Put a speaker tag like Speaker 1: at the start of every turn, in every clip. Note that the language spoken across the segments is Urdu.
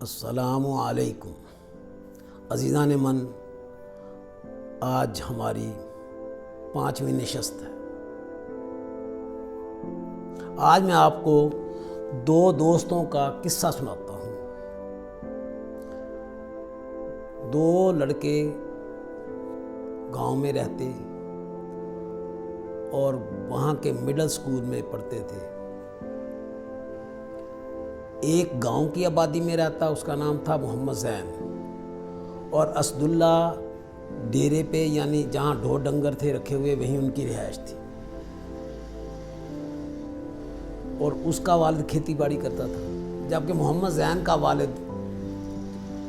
Speaker 1: السلام علیکم عزیزان من، آج ہماری 5ویں نشست ہے۔ آج میں آپ کو 2 دوستوں کا قصہ سناتا ہوں۔ 2 لڑکے گاؤں میں رہتے اور وہاں کے مڈل سکول میں پڑھتے تھے۔ ایک گاؤں کی آبادی میں رہتا، اس کا نام تھا محمد زین، اور اسد اللہ ڈیرے پہ، یعنی جہاں ڈھور ڈنگر تھے رکھے ہوئے، وہیں ان کی رہائش تھی، اور اس کا والد کھیتی باڑی کرتا تھا، جبکہ محمد زین کا والد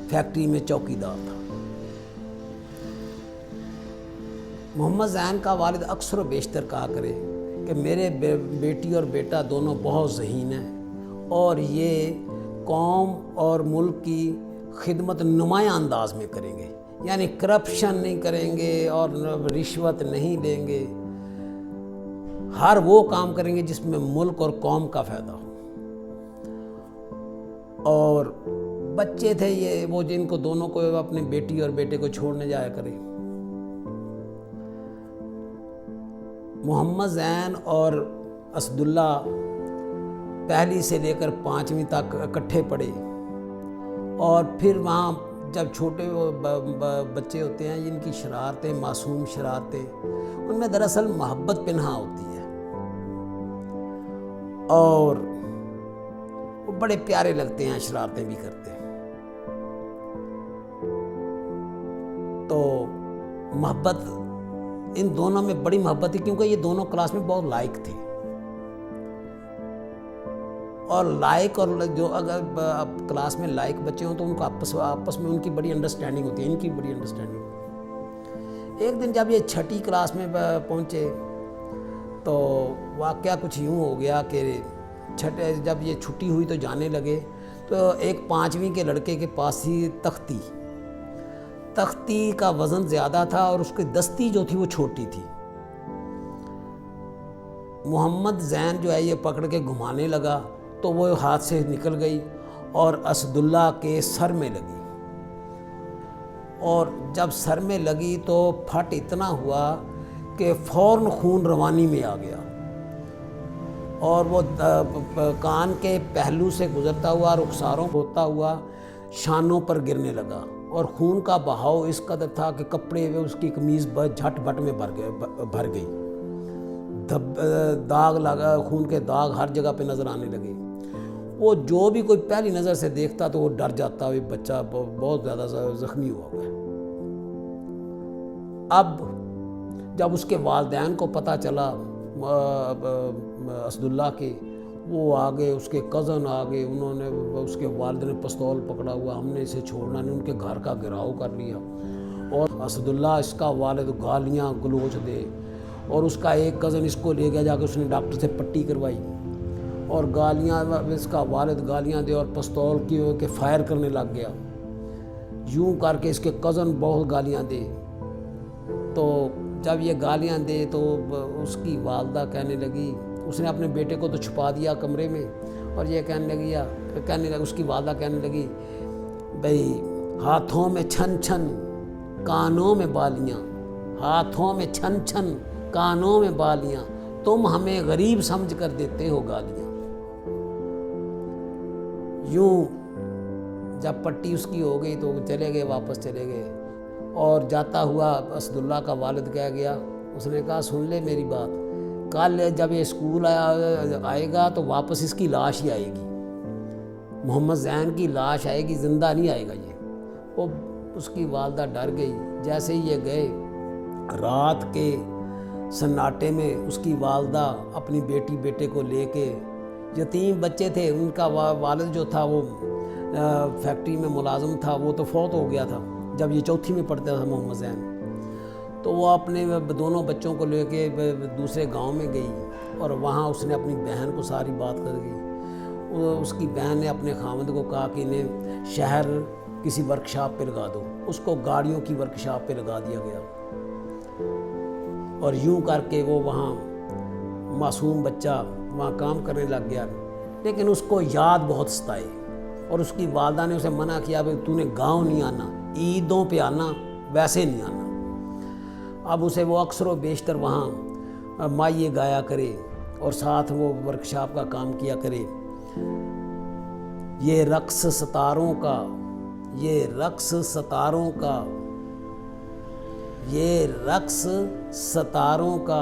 Speaker 1: فیکٹری میں چوکیدار تھا۔ محمد زین کا والد اکثر و بیشتر کہا کرے کہ میرے بیٹی اور بیٹا دونوں بہت ذہین ہیں، اور یہ قوم اور ملک کی خدمت نمایاں انداز میں کریں گے، یعنی کرپشن نہیں کریں گے اور رشوت نہیں لیں گے، ہر وہ کام کریں گے جس میں ملک اور قوم کا فائدہ ہو۔ اور بچے تھے یہ وہ جن کو دونوں کو اپنے بیٹی اور بیٹے کو چھوڑنے جایا کرے۔ محمد زین اور اسد اللہ پہلی سے لے کر 5ویں تک اکٹھے پڑھے، اور پھر وہاں جب چھوٹے بچے ہوتے ہیں، ان کی شرارتیں، معصوم شرارتیں، ان میں دراصل محبت پنہاں ہوتی ہے، اور وہ بڑے پیارے لگتے ہیں، شرارتیں بھی کرتے ہیں۔ تو محبت ان دونوں میں بڑی محبت تھی، کیونکہ یہ دونوں کلاس میں بہت لائق تھے، اور لائق اور جو اگر کلاس میں لائق بچے ہوں تو ان کو آپس میں ان کی بڑی انڈرسٹینڈنگ ہوتی ہے، ان کی بڑی انڈرسٹینڈنگ ہوتی ہے۔ ایک دن جب یہ 6ٹھی کلاس میں پہنچے تو واقعہ کچھ یوں ہو گیا کہ جب یہ چھٹی ہوئی تو جانے لگے، تو ایک 5ویں کے لڑکے کے پاس ہی تختی کا وزن زیادہ تھا، اور اس کی دستی جو تھی وہ چھوٹی تھی۔ محمد زین جو ہے یہ پکڑ کے گھمانے لگا تو وہ ہاتھ سے نکل گئی اور اسد اللہ کے سر میں لگی، اور جب سر میں لگی تو پھٹ اتنا ہوا کہ فوراً خون روانی میں آ گیا، اور وہ کان کے پہلو سے گزرتا ہوا، رخساروں ہوتا ہوا شانوں پر گرنے لگا، اور خون کا بہاؤ اس قدر تھا کہ کپڑے اس کی قمیض جھٹ بٹ میں بھر گئی، داغ لگا، خون کے داغ ہر جگہ پہ نظر آنے لگے۔ وہ جو بھی کوئی پہلی نظر سے دیکھتا تو وہ ڈر جاتا، وہ بچہ بہت زیادہ زخمی ہوا ہے۔ اب جب اس کے والدین کو پتہ چلا اسد اللہ کے، وہ آگے، اس کے کزن آگے، انہوں نے، اس کے والد نے پستول پکڑا ہوا، ہم نے اسے چھوڑنا نہیں، ان کے گھر کا گھراؤ کر لیا، اور اسد اللہ اس کا والد گالیاں گلوچ دے، اور اس کا ایک کزن اس کو لے گیا، جا کے اس نے ڈاکٹر سے پٹی کروائی، اور گالیاں، اس کا والد گالیاں دے اور پستول کی کہ فائر کرنے لگ گیا، یوں کر کے اس کے کزن بہت گالیاں دے۔ تو جب یہ گالیاں دے تو اس کی والدہ کہنے لگی، اس نے اپنے بیٹے کو تو چھپا دیا کمرے میں، اور یہ کہنے لگی اس کی والدہ کہنے لگی، بھئی ہاتھوں میں چھن چھن کانوں میں بالیاں، ہاتھوں میں چھن چھن کانوں میں بالیاں، تم ہمیں غریب سمجھ کر دیتے ہو گالیاں۔ یوں جب پٹی اس کی ہو گئی تو چلے گئے، واپس چلے گئے، اور جاتا ہوا اسد اللہ کا والد کہہ گیا، اس نے کہا سن لے میری بات، کل جب یہ اسکول آئے گا تو واپس اس کی لاش ہی آئے گی، محمد زین کی لاش آئے گی، زندہ نہیں آئے گا یہ۔ وہ اس کی والدہ ڈر گئی۔ جیسے ہی یہ گئے، رات کے سناٹے میں اس کی والدہ اپنی بیٹے کو لے کے، یتیم بچے تھے، ان کا والد جو تھا وہ فیکٹری میں ملازم تھا، وہ تو فوت ہو گیا تھا جب یہ 4تھی میں پڑھتا تھا محمد زین، تو وہ اپنے دونوں بچوں کو لے کے دوسرے گاؤں میں گئی، اور وہاں اس نے اپنی بہن کو ساری بات کر دی۔ اس کی بہن نے اپنے خاوند کو کہا کہ انہیں شہر کسی ورکشاپ پہ لگا دو، اس کو گاڑیوں کی ورکشاپ پہ لگا دیا گیا، اور یوں کر کے وہ وہاں معصوم بچہ وہاں کام کرنے لگ گیا، لیکن اس کو یاد بہت ستائے اور اس کی والدہ نے اسے منع کیا کہ تو نے گاؤں نہیں آنا، عیدوں پہ آنا، ویسے نہیں آنا۔ اب اسے وہ اکثر و بیشتر وہاں مائیے گایا کرے اور ساتھ وہ ورکشاپ کا کام کیا کرے۔ یہ رقص ستاروں کا، یہ رقص ستاروں کا، یہ رقص ستاروں کا،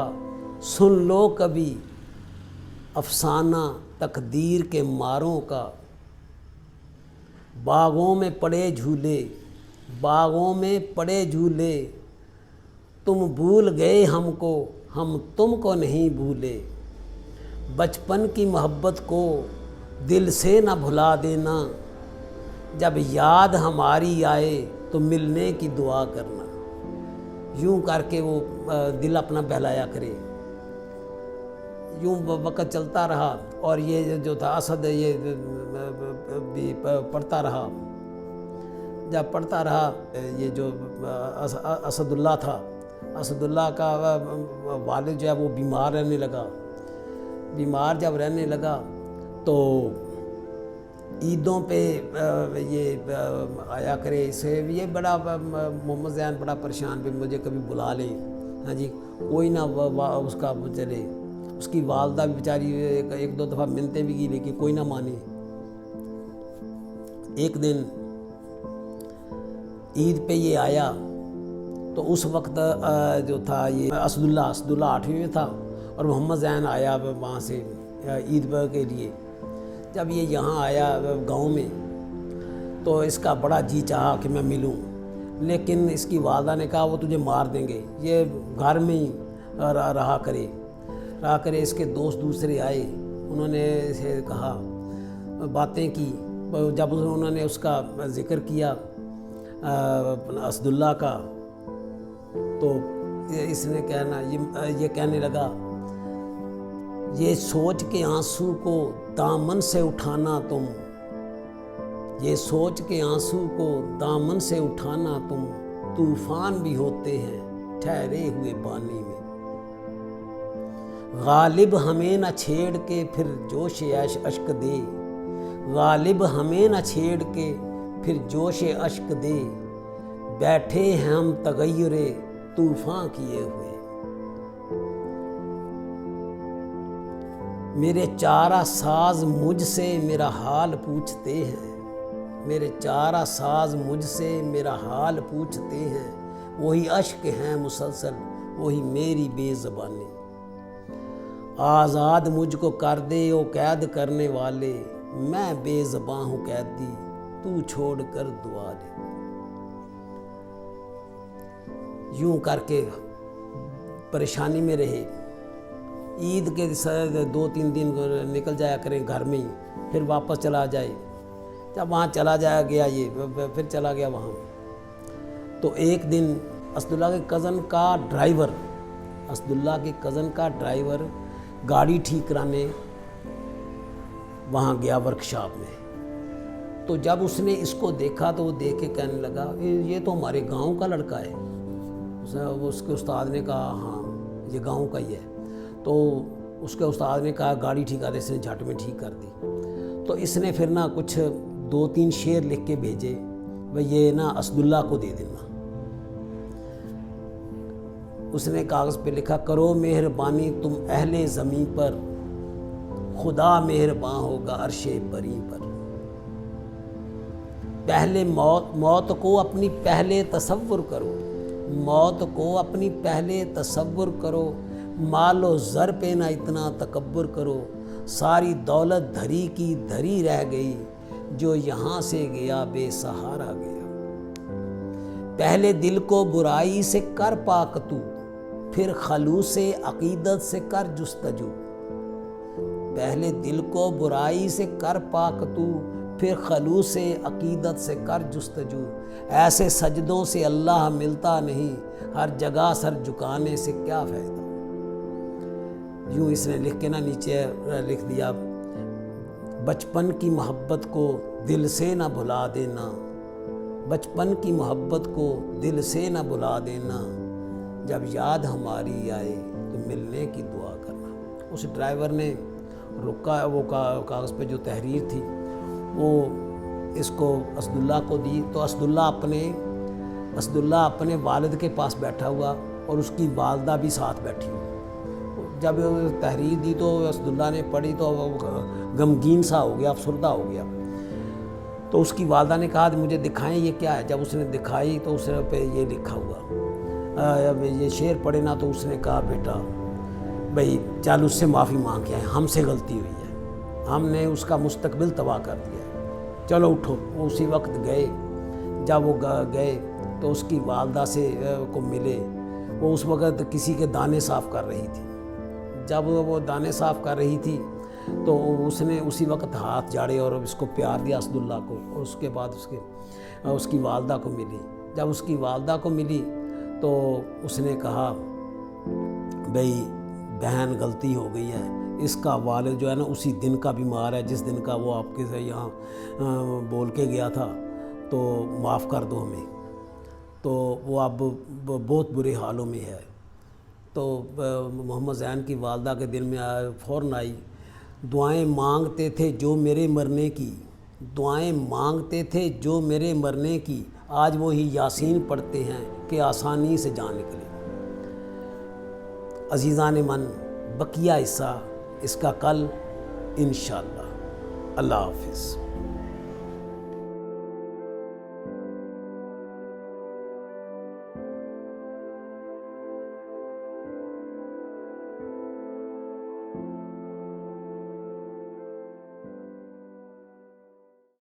Speaker 1: سن لو کبھی افسانہ تقدیر کے ماروں کا۔ باغوں میں پڑے جھولے، باغوں میں پڑے جھولے، تم بھول گئے ہم کو، ہم تم کو نہیں بھولے۔ بچپن کی محبت کو دل سے نہ بھلا دینا، جب یاد ہماری آئے تو ملنے کی دعا کرنا۔ یوں کر کے وہ دل اپنا بہلایا کرے۔ یوں وقت چلتا رہا اور یہ جو تھا اسد یہ بھی پڑھتا رہا۔ جب پڑھتا رہا یہ جو اسد اللہ تھا، اسد اللہ کا والد جو ہے وہ بیمار رہنے لگا۔ بیمار جب رہنے لگا تو عیدوں پہ یہ آیا کرے اسے، یہ بڑا محمد زین بڑا پریشان بھی مجھے کبھی بلا لیں، ہاں جی کوئی نہ اس کا چلے۔ اس کی والدہ بھی بیچاری ایک دو دفعہ منتیں بھی کی لیکن کوئی نہ مانی۔ ایک دن عید پہ یہ آیا تو اس وقت جو تھا یہ اسد اللہ 8ویں میں تھا اور محمد زین آیا وہاں سے عید کے لیے۔ جب یہ یہاں آیا گاؤں میں تو اس کا بڑا جی چاہا کہ میں ملوں، لیکن اس کی والدہ نے کہا وہ تجھے مار دیں گے، یہ گھر میں ہی رہا کرے۔ اس کے دوست دوسرے آئے، انہوں نے اسے کہا، باتیں کی۔ جب انہوں نے اس کا ذکر کیا اسد اللہ کا تو اس نے یہ کہنے لگا، یہ سوچ کے آنسو کو دامن سے اٹھانا تم، یہ سوچ کے آنسو کو دامن سے اٹھانا تم، طوفان بھی ہوتے ہیں ٹھہرے ہوئے پانی میں۔ غالب ہمیں نہ چھیڑ کے پھر جوش اشک دے، غالب ہمیں نہ چھیڑ کے پھر جوش اشک دے، بیٹھے ہیں ہم تغیر طوفان کیے ہوئے۔ میرے چارہ ساز مجھ سے میرا حال پوچھتے ہیں، میرے چارہ ساز مجھ سے میرا حال پوچھتے ہیں، وہی اشک ہیں مسلسل، وہی میری بے زبانی۔ آزاد مجھ کو کر دے او قید کرنے والے، میں بے زباں ہوں قیدی، تو چھوڑ کر دعا لے۔ یوں کر کے پریشانی میں رہے۔ عید کے 2-3 دن نکل جایا کریں گھر میں ہی، پھر واپس چلا جائے۔ جب وہاں چلا جایا گیا یہ پھر چلا گیا وہاں، تو ایک دن اسد اللہ کے کزن کا ڈرائیور، اسد اللہ کے کزن کا ڈرائیور گاڑی ٹھیک کرانے وہاں گیا ورکشاپ میں۔ تو جب اس نے اس کو دیکھا تو وہ دیکھ کے کہنے لگا یہ تو ہمارے گاؤں کا لڑکا ہے۔ اس کے استاد نے کہا ہاں یہ گاؤں کا ہی ہے۔ تو اس کے استاد نے کہا گاڑی ٹھیک کر دے، اس نے جھٹ میں ٹھیک کر دی۔ تو اس نے پھر نا کچھ 2-3 شعر لکھ کے بھیجے، بھئی یہ نا اسد اللہ کو دے دینا۔ اس نے کاغذ پہ لکھا، کرو مہربانی تم اہل زمیں پر، خدا مہرباں ہوگا عرش بری پر۔ پہلے موت کو اپنی پہلے تصور کرو، موت کو اپنی پہلے تصور کرو، مال و زر پہ نہ اتنا تکبر کرو، ساری دولت دھری کی دھری رہ گئی، جو یہاں سے گیا بے سہارا گیا۔ پہلے دل کو برائی سے کر پاک تو، پھر خلوص عقیدت سے کر جستجو۔ پہلے دل کو برائی سے کر پاک تو، پھر خلوص عقیدت سے کر جستجو۔ ایسے سجدوں سے اللہ ملتا نہیں، ہر جگہ سر جھکانے سے کیا فائدہ۔ یوں اس نے لکھ کے نا نیچے لکھ دیا، بچپن کی محبت کو دل سے نہ بھلا دینا، بچپن کی محبت کو دل سے نہ بھلا دینا، جب یاد ہماری آئے تو ملنے کی دعا کرنا۔ اس ڈرائیور نے رکا، وہ کاغذ پہ جو تحریر تھی وہ اس کو اسداللہ کو دی تو اسداللہ اپنے والد کے پاس بیٹھا ہوا اور اس کی والدہ بھی ساتھ بیٹھی ہوئی۔ جب تحریر دی تو اسداللہ نے پڑھی تو غمگین سا ہو گیا، افسردہ ہو گیا۔ تو اس کی والدہ نے کہا مجھے دکھائیں یہ کیا ہے۔ جب اس نے دکھائی تو اس پہ یہ لکھا ہوا، یہ شعر پڑھے نا، تو اس نے کہا بیٹا بھئی چل اس سے معافی مانگ کے آئے، ہم سے غلطی ہوئی ہے، ہم نے اس کا مستقبل تباہ کر دیا ہے، چلو اٹھو۔ وہ اسی وقت گئے۔ جب وہ گئے تو اس کی والدہ سے کو ملے، وہ اس وقت کسی کے دانے صاف کر رہی تھی۔ جب وہ دانے صاف کر رہی تھی تو اس نے اسی وقت ہاتھ جاڑے اور اس کو پیار دیا اسداللہ کو، اور اس کے بعد اس کی والدہ کو ملی۔ جب اس کی والدہ کو ملی تو اس نے کہا بھئی بہن غلطی ہو گئی ہے، اس کا والد جو ہے نا اسی دن کا بیمار ہے جس دن کا وہ آپ کے یہاں بول کے گیا تھا، تو معاف کر دو ہمیں۔ تو وہ اب بہت برے حالوں میں ہے۔ تو محمد زین کی والدہ کے دل میں فوراً آئی، دعائیں مانگتے تھے جو میرے مرنے کی، دعائیں مانگتے تھے جو میرے مرنے کی، آج وہی یاسین پڑھتے ہیں کہ آسانی سے جان نکلے۔ عزیزان من، بقیہ حصہ اس کا کل انشاءاللہ۔ اللہ حافظ۔